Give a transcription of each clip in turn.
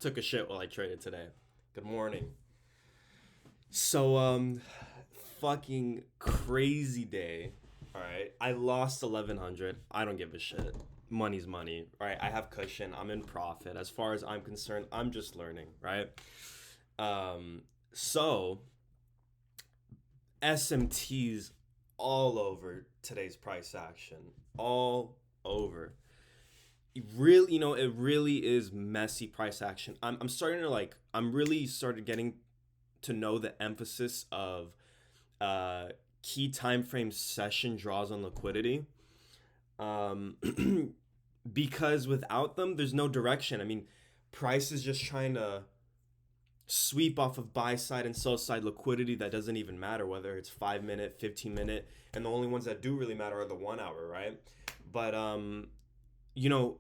took a shit while I traded today. Good morning. So, fucking crazy day. All right, I lost 1100. I don't give a shit. Money's money, right? I have cushion. I'm in profit. As far as I'm concerned, I'm just learning, right? So SMTs all over today's price action, all over. Really, it really is messy price action. I'm starting to I'm really started getting to know the emphasis of uh key time frame session draws on liquidity. Um because without them there's no direction. I mean, price is just trying to sweep off of buy side and sell side liquidity that doesn't even matter whether it's 5 minute, 15 minute, and the only ones that do really matter are the 1 hour, right? But you know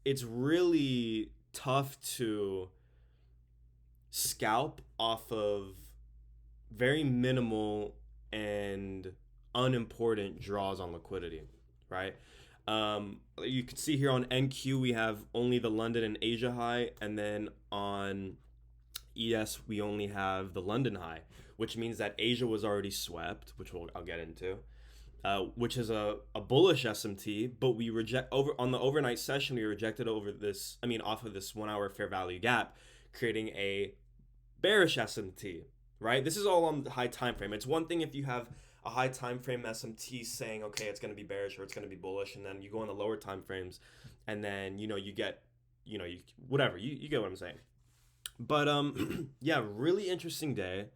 it's really tough to scalp off of very minimal and unimportant draws on liquidity, right? You can see here on NQ we have only the London and Asia high, and then on ES we only have the London high, which means that Asia was already swept, which I'll get into. Which is a bullish SMT, but we reject over on the overnight session. We rejected over this. I mean, off of this 1 hour fair value gap, creating a bearish SMT. Right. This is all on the high time frame. It's one thing if you have a high time frame SMT saying, okay, it's going to be bearish or it's going to be bullish, and then you go on the lower time frames, and then you get whatever you get what I'm saying. But yeah, really interesting day.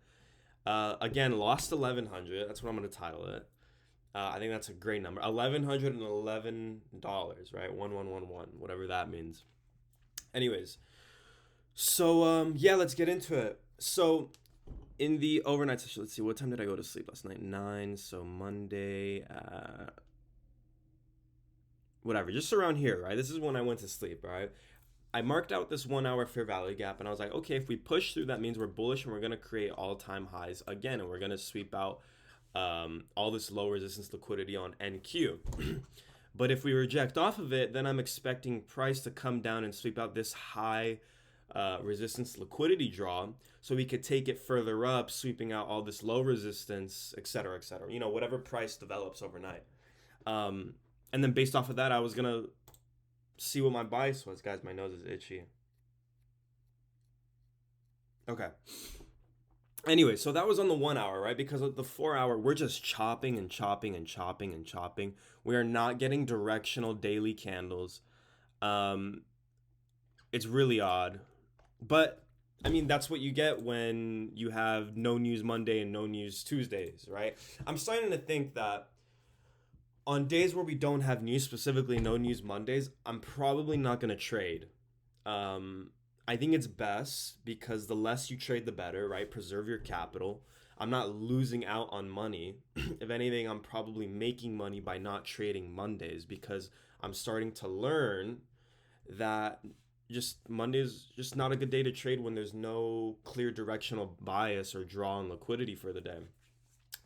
Again, lost 1100. That's what I'm going to title it. I think that's a great number. $1,111, right? 1111, whatever that means. Anyways, so yeah, let's get into it. So in the overnight session, let's see, what time did I go to sleep last night? 9. So Monday, whatever, just around here, right? This is when I went to sleep, right? I marked out this 1 hour fair value gap, and I was like, okay, if we push through, that means we're bullish and we're gonna create all-time highs again, and we're gonna sweep out all this low resistance liquidity on NQ. But if we reject off of it, then I'm expecting price to come down and sweep out this high resistance liquidity draw, so we could take it further up, sweeping out all this low resistance, etc., etc. Whatever price develops overnight. And then based off of that, I was gonna see what my bias was. Guys, my nose is itchy. Okay. Anyway, so that was on the 1 hour, right? Because of the 4 hour, we're just chopping and chopping and chopping and chopping. We are not getting directional daily candles. It's really odd. But, I mean, that's what you get when you have no news Monday and no news Tuesdays, right? I'm starting to think that on days where we don't have news, specifically no news Mondays, I'm probably not going to trade. I think it's best because the less you trade, the better, right? Preserve your capital. I'm not losing out on money. If anything, I'm probably making money by not trading Mondays because I'm starting to learn that just Monday's just not a good day to trade when there's no clear directional bias or draw on liquidity for the day.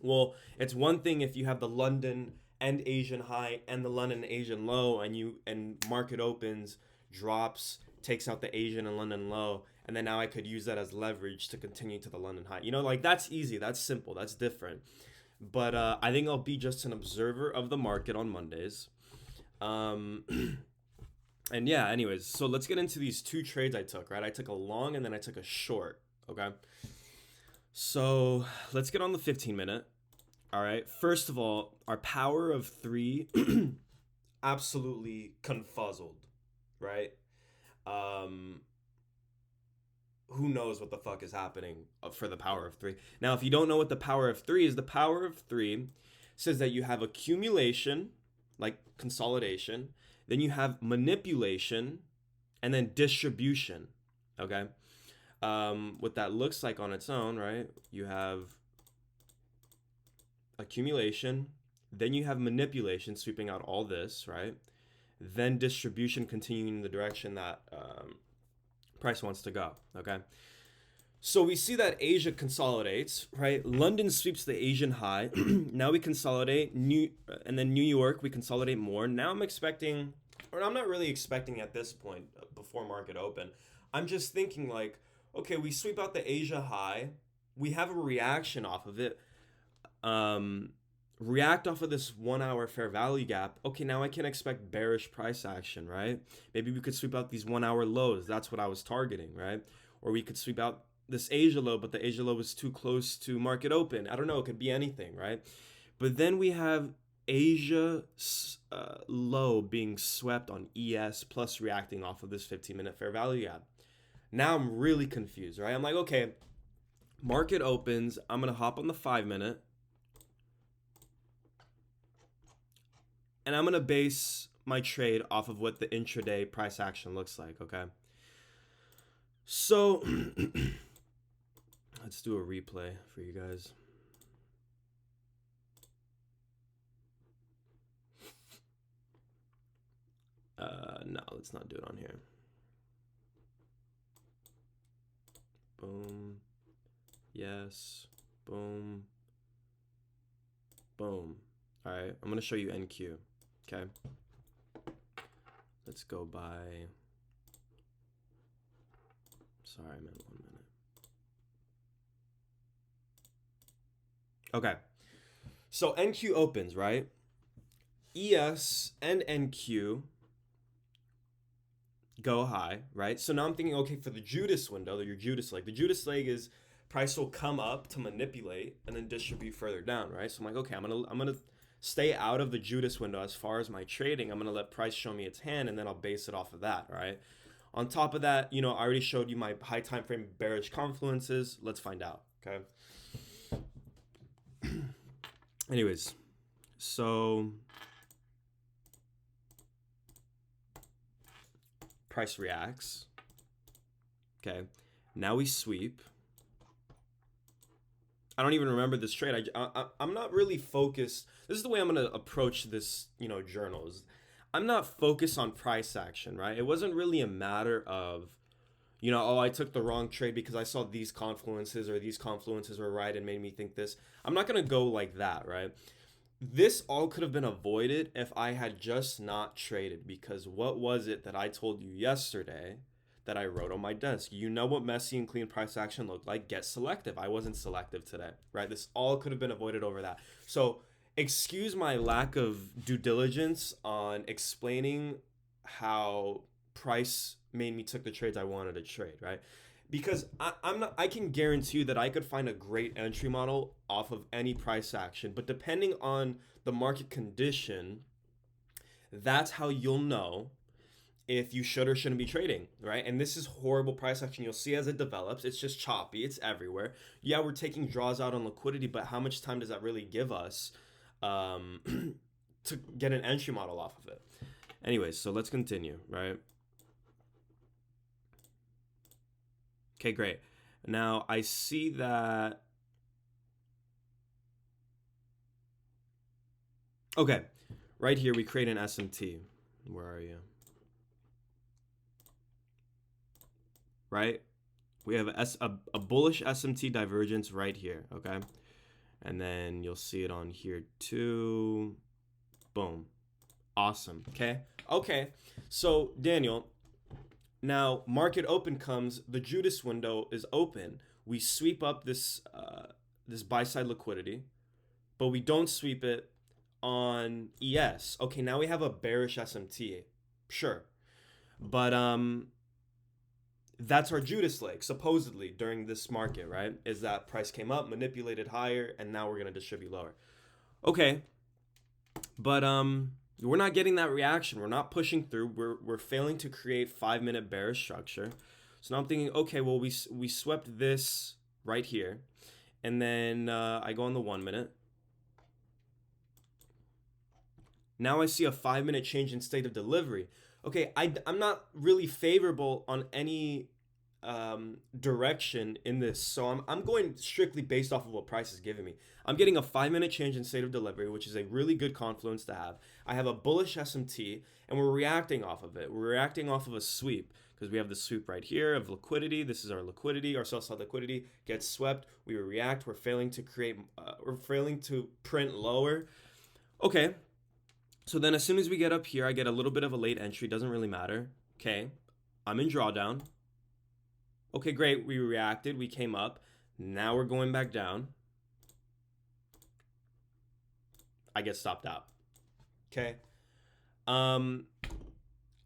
Well, it's one thing if you have the London and Asian high and the London and Asian low, and market opens, drops, takes out the Asian and London low, and then now I could use that as leverage to continue to the London high. That's easy, that's simple, that's different. But I think I'll be just an observer of the market on Mondays. And yeah, anyways, so let's get into these two trades I took, right? I took a long and then I took a short, okay? So let's get on the 15-minute. All right, first of all, our power of 3 absolutely confuzzled, right? Who knows what the fuck is happening for the power of 3. Now, if you don't know what the power of 3 is, the power of 3 says that you have accumulation, like consolidation, then you have manipulation, and then distribution, okay? What that looks like on its own, right? You have accumulation, then you have manipulation, sweeping out all this, right? Then distribution, continuing in the direction that price wants to go, okay? So we see that Asia consolidates, right? London sweeps the Asian high. Now we consolidate, and then New York, we consolidate more. Now I'm expecting or I'm not really expecting at this point before market open. I'm just thinking like, okay, we sweep out the Asia high, we have a reaction off of it, um, react off of this 1 hour fair value gap. Okay, now I can expect bearish price action, right? Maybe we could sweep out these 1 hour lows. That's what I was targeting, right? Or we could sweep out this Asia low, but the Asia low was too close to market open. I don't know. It could be anything, right? But then we have Asia low being swept on ES plus reacting off of this 15-minute fair value gap. Now I'm really confused, right? I'm like, okay, market opens. I'm going to hop on the 5-minute. And I'm going to base my trade off of what the intraday price action looks like, okay? So let's do a replay for you guys. No, let's not do it on here. Boom. Yes. Boom. Boom. All right, I'm going to show you NQ. Okay. Let's go by. Sorry, I meant 1 minute. Okay. So NQ opens, right? ES and NQ go high, right? So now I'm thinking, okay, for the Judas window, your Judas leg, the Judas leg is price will come up to manipulate and then distribute further down, right? So I'm like, okay, I'm gonna stay out of the Judas window as far as my trading. I'm gonna let price show me its hand, and then I'll base it off of that, right? On top of that, I already showed you my high time frame bearish confluences. Let's find out, okay? Anyways, so price reacts. Okay, now we sweep. I don't even remember this trade. I'm not really focused. This is the way I'm going to approach this, journals. I'm not focused on price action, right? It wasn't really a matter of, oh, I took the wrong trade because I saw these confluences or these confluences were right and made me think this. I'm not going to go like that, right? This all could have been avoided if I had just not traded, because what was it that I told you yesterday that I wrote on my desk? You know what messy and clean price action looked like. Get selective. I wasn't selective today, right? This all could have been avoided over that. So excuse my lack of due diligence on explaining how price made me took the trades I wanted to trade, right? Because I can guarantee you that I could find a great entry model off of any price action, but depending on the market condition, that's how you'll know if you should or shouldn't be trading, right? And this is horrible price action. You'll see as it develops, it's just choppy, it's everywhere. Yeah, we're taking draws out on liquidity, but how much time does that really give us to get an entry model off of it? Anyways, so let's continue, right? Okay, great. Now I see that. Okay, right here we create an SMT. Where are you? Right? We have a bullish SMT divergence right here, okay? And then you'll see it on here too. Boom. Awesome, okay? Okay, so Daniel, now market open comes, the Judas window is open. We sweep up this this buy side liquidity, but we don't sweep it on ES. Okay, now we have a bearish SMT. Sure. But that's our Judas leg, supposedly, during this market, right? Is that price came up, manipulated higher, and now we're going to distribute lower. Okay. But we're not getting that reaction. We're not pushing through. We're failing to create 5-minute bearish structure. So now I'm thinking, okay, well, we swept this right here. And then I go on the 1 minute. Now I see a 5-minute change in state of delivery. Okay, I'm not really favorable on any direction in this. So I'm going strictly based off of what price is giving me. I'm getting a 5-minute change in state of delivery, which is a really good confluence to have. I have a bullish SMT, and we're reacting off of it. We're reacting off of a sweep, because we have the sweep right here of liquidity. This is our liquidity. Our sell side liquidity gets swept. We react. We're failing to create. We're failing to print lower. Okay. So then as soon as we get up here, I get a little bit of a late entry. Doesn't really matter. Okay. I'm in drawdown. Okay, great. We reacted. We came up. Now we're going back down. I get stopped out. Okay. I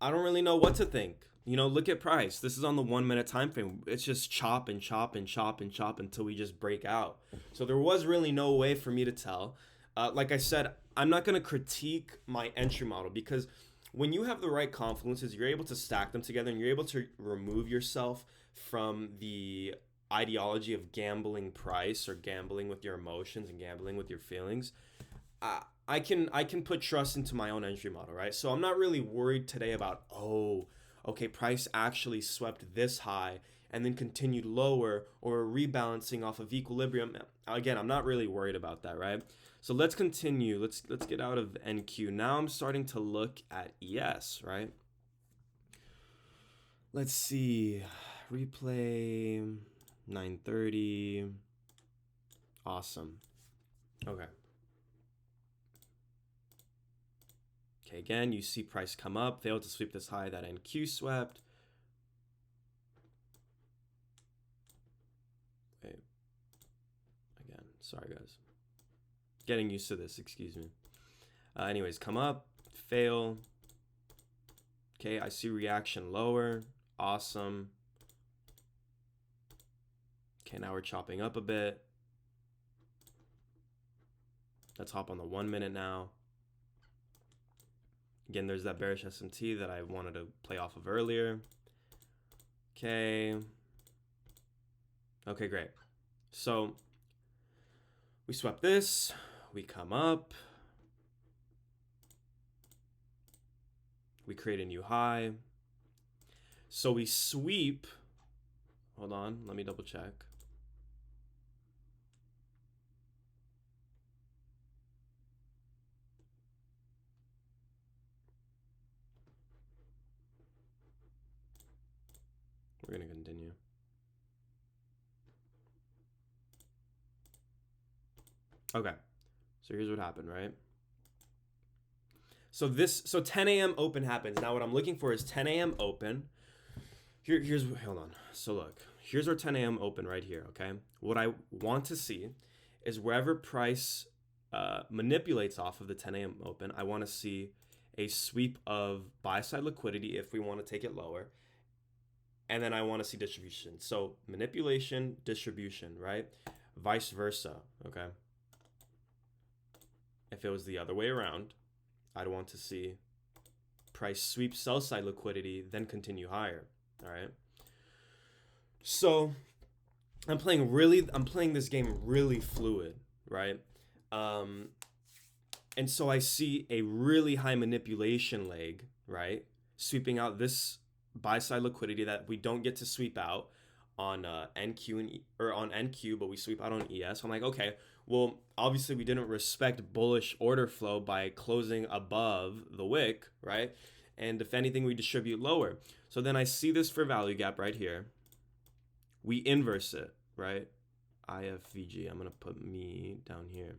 don't really know what to think. You know, look at price. This is on the 1 minute time frame. It's just chop and chop and chop and chop until we just break out. So there was really no way for me to tell. Like I said, I'm not going to critique my entry model because when you have the right confluences, you're able to stack them together and you're able to remove yourself from the ideology of gambling price or gambling with your emotions and gambling with your feelings. I can put trust into my own entry model, right? So I'm not really worried today about, oh, okay, price actually swept this high and then continued lower or rebalancing off of equilibrium. Again, I'm not really worried about that, right? So let's continue. Let's get out of NQ. Now I'm starting to look at ES, right? Let's see. Replay 930. Awesome. Okay. Okay, again, you see price come up, failed to sweep this high that NQ swept. Wait. Again, sorry guys. Getting used to this, excuse me. Anyways, come up, fail. Okay, I see reaction lower. Awesome. Okay, now we're chopping up a bit. Let's hop on the 1 minute now. Again, there's that bearish SMT that I wanted to play off of earlier. Okay. Okay, great. So we swept this. We come up. We create a new high. So we sweep. Hold on, let me double check. We're going to continue. Okay. So here's what happened, right? So 10 a.m. open happens. Now what I'm looking for is 10 a.m. open. Hold on. So look, here's our 10 a.m. open right here, okay? What I want to see is wherever price manipulates off of the 10 a.m. open, I want to see a sweep of buy side liquidity if we want to take it lower. And then I want to see distribution. So manipulation, distribution, right? Vice versa, okay? If it was the other way around, I'd want to see price sweep sell side liquidity, then continue higher, all right? So I'm playing this game really fluid, right? And so I see a really high manipulation leg, right? Sweeping out this buy side liquidity that we don't get to sweep out on NQ or on NQ, but we sweep out on ES. So I'm like, okay, well, obviously we didn't respect bullish order flow by closing above the wick, right? And if anything, we distribute lower. So then I see this for value gap right here. We inverse it, right? IFVG. I'm gonna put me down here.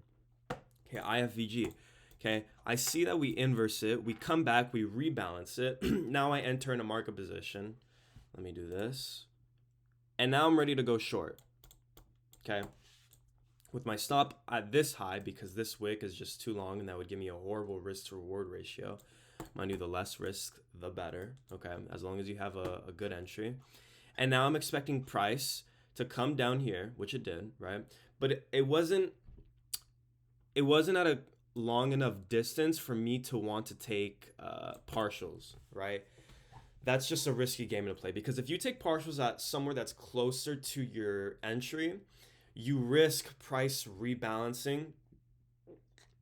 Okay, IFVG. Okay, I see that we inverse it. We come back, we rebalance it. Now I enter in a market position. Let me do this. And now I'm ready to go short. Okay. With my stop at this high, because this wick is just too long and that would give me a horrible risk to reward ratio. Mind you, the less risk, the better. Okay, as long as you have a good entry. And now I'm expecting price to come down here, which it did, right? But it wasn't at a long enough distance for me to want to take partials, right? That's just a risky game to play, because if you take partials at somewhere that's closer to your entry, you risk price rebalancing.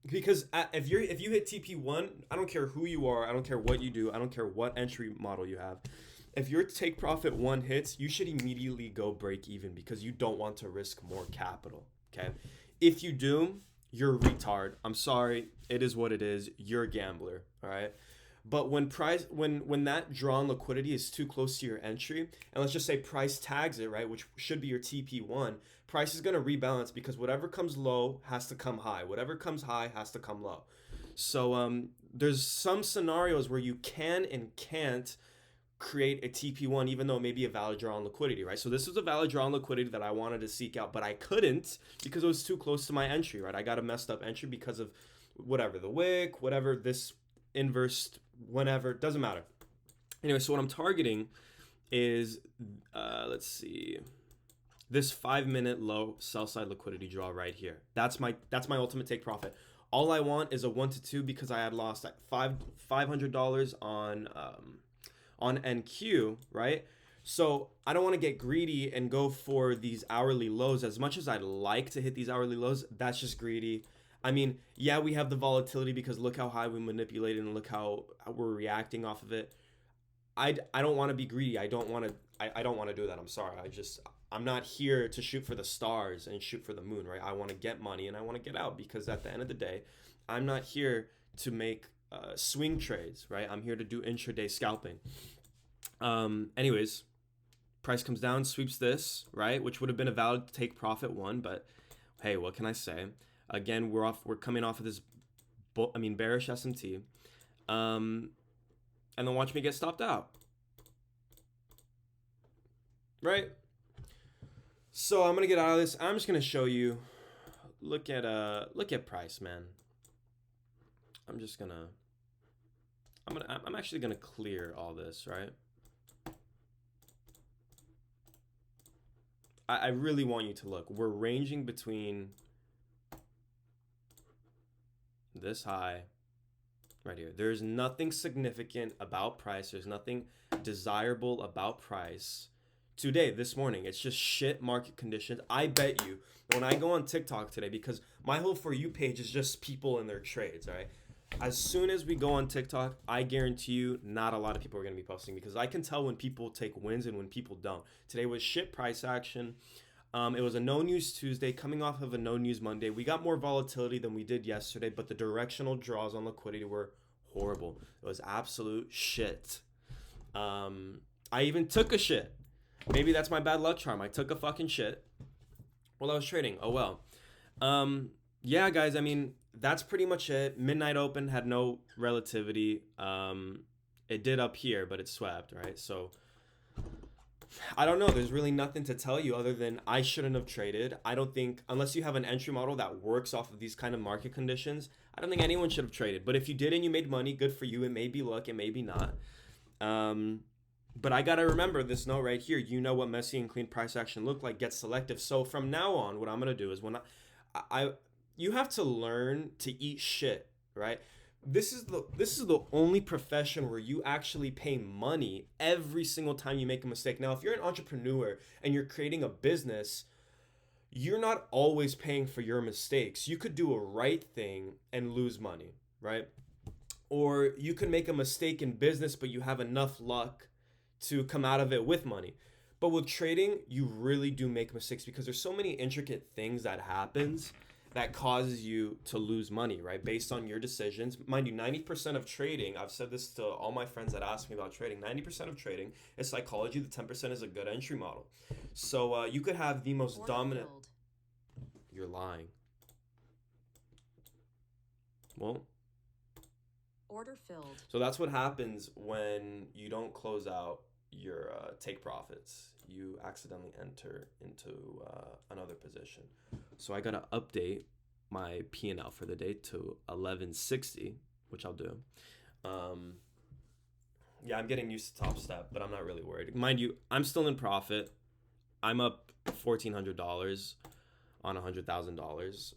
Because if you hit TP1, I don't care who you are, I don't care what you do, I don't care what entry model you have. If your take profit 1 hits, you should immediately go break even, because you don't want to risk more capital, okay? If you do, you're a retard. I'm sorry, it is what it is. You're a gambler, all right? But when that drawn liquidity is too close to your entry, and let's just say price tags it, right, which should be your TP1, price is going to rebalance, because whatever comes low has to come high. Whatever comes high has to come low. So there's some scenarios where you can and can't create a TP1 even though it may be a valid draw on liquidity, right? So this was a valid draw on liquidity that I wanted to seek out, but I couldn't because it was too close to my entry, right? I got a messed up entry because of whatever, the wick, whatever, this inverse, whenever, doesn't matter. Anyway, so what I'm targeting is, let's see, this 5-minute low sell side liquidity draw right here. That's my ultimate take profit. All I want is a 1 to 2 because I had lost like $500 on NQ, right? So I don't want to get greedy and go for these hourly lows. As much as I'd like to hit these hourly lows, that's just greedy. I mean, yeah, we have the volatility because look how high we manipulated and look how we're reacting off of it. I don't want to be greedy. I don't want to do that. I'm sorry. I'm not here to shoot for the stars and shoot for the moon, right? I want to get money and I want to get out because at the end of the day, I'm not here to make swing trades, right? I'm here to do intraday scalping. Anyways, price comes down, sweeps this, right? Which would have been a valid take profit one, but hey, what can I say? Again, we're coming off of this, bearish SMT. And then watch me get stopped out. Right? So I'm gonna get out of this. I'm just gonna show you. Look at price, man. I'm actually gonna clear all this, right? I really want you to look. We're ranging between this high right here. There's nothing significant about price. There's nothing desirable about price today, this morning. It's just shit market conditions. I bet you when I go on TikTok today, because my whole For You page is just people and their trades, all right? As soon as we go on TikTok, I guarantee you not a lot of people are going to be posting because I can tell when people take wins and when people don't. Today was shit price action. It was a no news Tuesday coming off of a no news Monday. We got more volatility than we did yesterday, but the directional draws on liquidity were horrible. It was absolute shit. I even took a shit. Maybe that's my bad luck charm. I took a fucking shit while I was trading. Oh well. Yeah, guys, I mean, that's pretty much it. Midnight open had no relativity. It did up here, but it swept, right? So I don't know. There's really nothing to tell you other than I shouldn't have traded. I don't think, unless you have an entry model that works off of these kind of market conditions, I don't think anyone should have traded. But if you did and you made money, good for you. It may be luck, it may be not. But I got to remember this note right here. You know what messy and clean price action look like. Get selective. So from now on, what I'm going to do is when you have to learn to eat shit, right? This is the only profession where you actually pay money every single time you make a mistake. Now, if you're an entrepreneur and you're creating a business, you're not always paying for your mistakes. You could do a right thing and lose money, right? Or you could make a mistake in business, but you have enough luck to come out of it with money. But with trading, you really do make mistakes because there's so many intricate things that happens that causes you to lose money, right? Based on your decisions. Mind you, 90% of trading, I've said this to all my friends that ask me about trading, 90% of trading is psychology, the 10% is a good entry model. So you could have the most dominant... You're lying. Well... Order filled. So that's what happens when you don't close out your take profits. You accidentally enter into another position. So I gotta update my P&L for the day to 1160, which I'll do. Yeah, I'm getting used to Top Step, but I'm not really worried. Mind you, I'm still in profit. I'm up $1,400 on $100,000.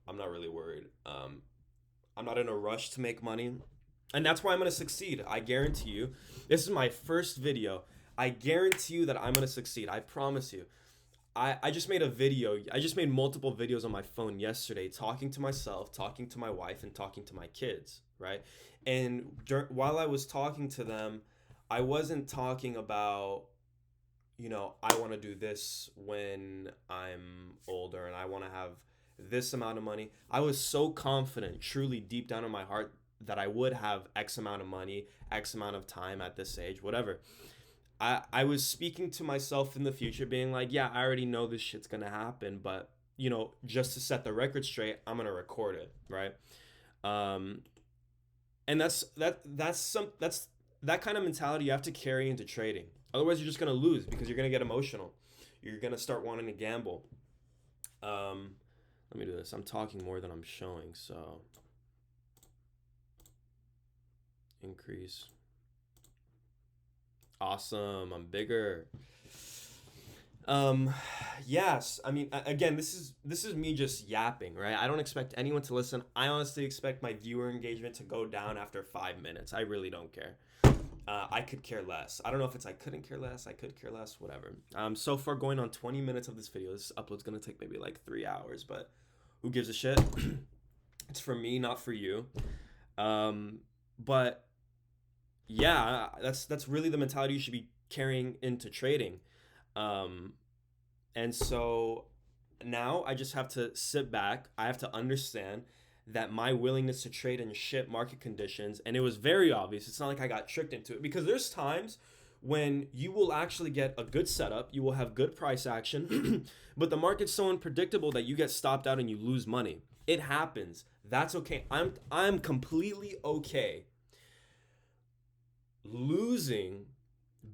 I'm not really worried. I'm not in a rush to make money. And that's why I'm going to succeed. I guarantee you. This is my first video. I guarantee you that I'm going to succeed. I promise you. I just made a video. I just made multiple videos on my phone yesterday talking to myself, talking to my wife, and talking to my kids, right? And while I was talking to them, I wasn't talking about, I want to do this when I'm older and I want to have this amount of money. I was so confident, truly deep down in my heart, that I would have X amount of money, X amount of time at this age, whatever. I was speaking to myself in the future being like, yeah, I already know this shit's going to happen, but, just to set the record straight, I'm going to record it, right? And that's that kind of mentality you have to carry into trading. Otherwise, you're just gonna lose because you're gonna get emotional. You're gonna start wanting to gamble. Um, Let me do this. I'm talking more than I'm showing, so increase. Awesome. I'm bigger. Um, yes. I mean, again, this is me just yapping, right? I don't expect anyone to listen. I honestly expect my viewer engagement to go down after 5 minutes. I really don't care. I could care less. I don't know if it's I couldn't care less, I could care less, whatever. So far going on 20 minutes of this video. This upload's gonna take maybe like 3 hours, but who gives a shit? It's for me, not for you. But yeah, that's really the mentality you should be carrying into trading. Um, and so now I just have to sit back. I have to understand that my willingness to trade in shit market conditions, and it was very obvious. It's not like I got tricked into it, because there's times when you will actually get a good setup, you will have good price action, but the market's so unpredictable that you get stopped out and you lose money. It happens. That's okay. I'm completely okay losing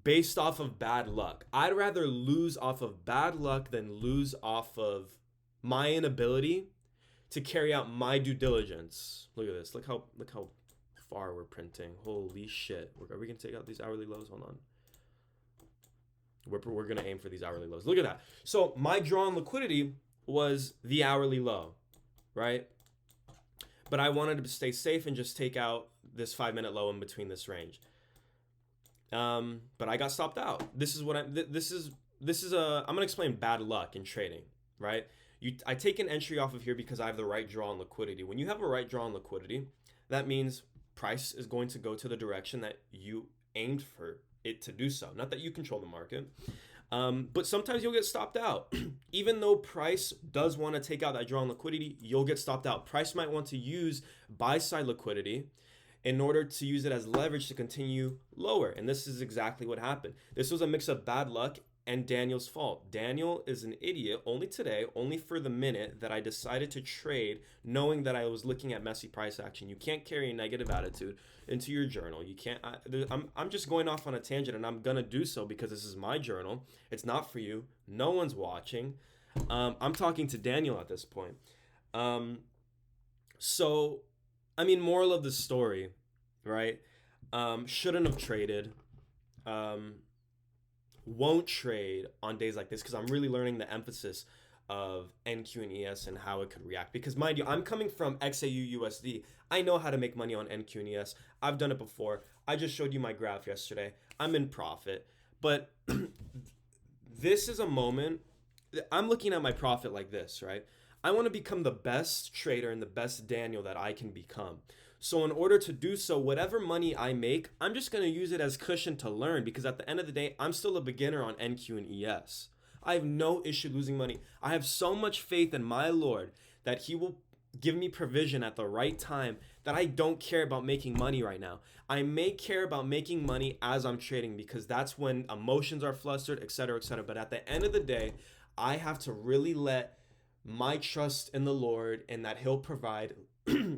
based off of bad luck. I'd rather lose off of bad luck than lose off of my inability to carry out my due diligence. Look at this. Look how far we're printing. Holy shit. Are we gonna take out these hourly lows? Hold on. We're gonna aim for these hourly lows. Look at that. So my drawn liquidity was the hourly low, right? But I wanted to stay safe and just take out this 5-minute low in between this range. But I got stopped out. This is what I'm gonna explain bad luck in trading, right? I take an entry off of here because I have the right draw on liquidity. When you have a right draw on liquidity, that means price is going to go to the direction that you aimed for it to do so. Not that you control the market, but sometimes you'll get stopped out. Even though price does want to take out that draw on liquidity, you'll get stopped out. Price might want to use buy side liquidity in order to use it as leverage to continue lower. And this is exactly what happened. This was a mix of bad luck and Daniel's fault. Daniel is an idiot only today, only for the minute that I decided to trade knowing that I was looking at messy price action. You can't carry a negative attitude into your journal. You can't. I'm just going off on a tangent, and I'm going to do so because this is my journal. It's not for you. No one's watching. I'm talking to Daniel at this point. So, I mean, moral of the story, right? Shouldn't have traded. Won't trade on days like this because I'm really learning the emphasis of NQ and ES and how it could react. Because mind you, I'm coming from XAU USD. I know how to make money on NQ and ES. I've done it before. I just showed you my graph yesterday. I'm in profit. But this is a moment. I'm looking at my profit like this, right? I want to become the best trader and the best Daniel that I can become. So in order to do so, whatever money I make, I'm just going to use it as cushion to learn, because at the end of the day, I'm still a beginner on NQ and ES. I have no issue losing money. I have so much faith in my Lord that he will give me provision at the right time that I don't care about making money right now. I may care about making money as I'm trading because that's when emotions are flustered, etc., etc. But at the end of the day, I have to really let my trust in the Lord and that he'll provide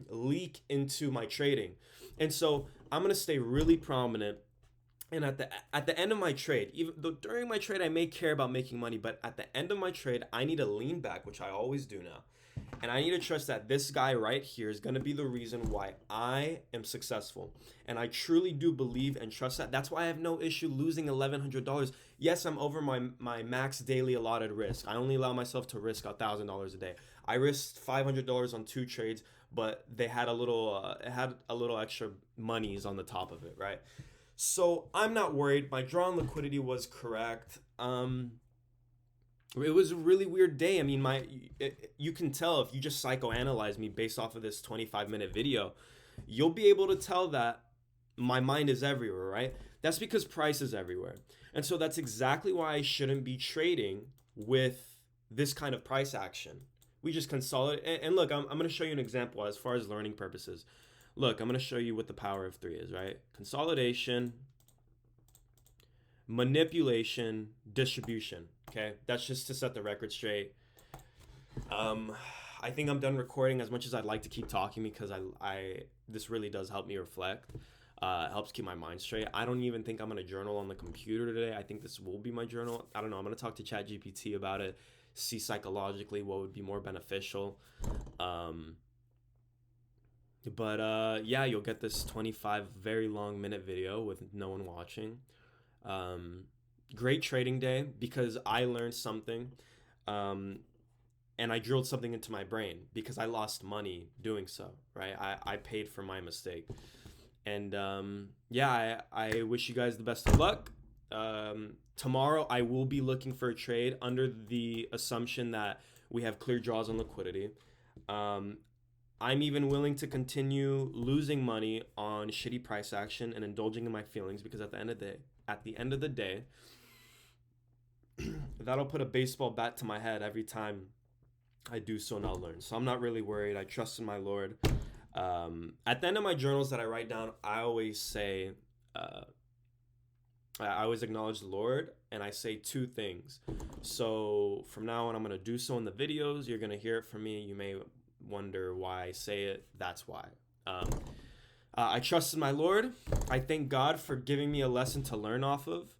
leak into my trading. And so I'm going to stay really prominent. And at the end of my trade, even though during my trade I may care about making money, but at the end of my trade I need to lean back, which I always do now. And I need to trust that this guy right here is going to be the reason why I am successful. And I truly do believe and trust that. That's why I have no issue losing $1,100. Yes, I'm over my max daily allotted risk. I only allow myself to risk $1,000 a day. I risked $500 on 2 trades, but they had a little extra monies on the top of it, right? So I'm not worried. My drawn liquidity was correct. It was a really weird day. I mean, you can tell if you just psychoanalyze me based off of this 25-minute video, you'll be able to tell that my mind is everywhere, right? That's because price is everywhere. And so that's exactly why I shouldn't be trading with this kind of price action. We just consolidate. And look, I'm going to show you an example as far as learning purposes. Look, I'm going to show you what the power of 3 is, right? Consolidation, manipulation, distribution. Okay, that's just to set the record straight. I think I'm done recording as much as I'd like to keep talking because this really does help me reflect. It helps keep my mind straight. I don't even think I'm gonna journal on the computer today. I think this will be my journal. I don't know. I'm gonna talk to ChatGPT about it, see psychologically what would be more beneficial. Um, but yeah, you'll get this 25 very long minute video with no one watching. Um, Great trading day because I learned something. Um, and I drilled something into my brain because I lost money doing so, right? I paid for my mistake. And yeah, I wish you guys the best of luck. Tomorrow, I will be looking for a trade under the assumption that we have clear draws on liquidity. Um, I'm even willing to continue losing money on shitty price action and indulging in my feelings because at the end of the day, that'll put a baseball bat to my head every time I do so, and I'll learn. So I'm not really worried. I trust in my Lord. At the end of my journals that I write down, I always say, I always acknowledge the Lord, and I say two things. So from now on, I'm going to do so in the videos. You're going to hear it from me. You may wonder why I say it. That's why. I trust in my Lord. I thank God for giving me a lesson to learn off of.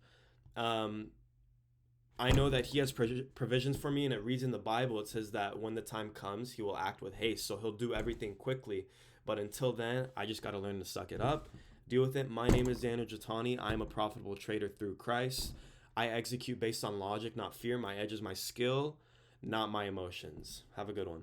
I know that he has provisions for me, and it reads in the Bible. It says that when the time comes, he will act with haste. So he'll do everything quickly. But until then, I just got to learn to suck it up, deal with it. My name is Daniel Jatani. I'm a profitable trader through Christ. I execute based on logic, not fear. My edge is my skill, not my emotions. Have a good one.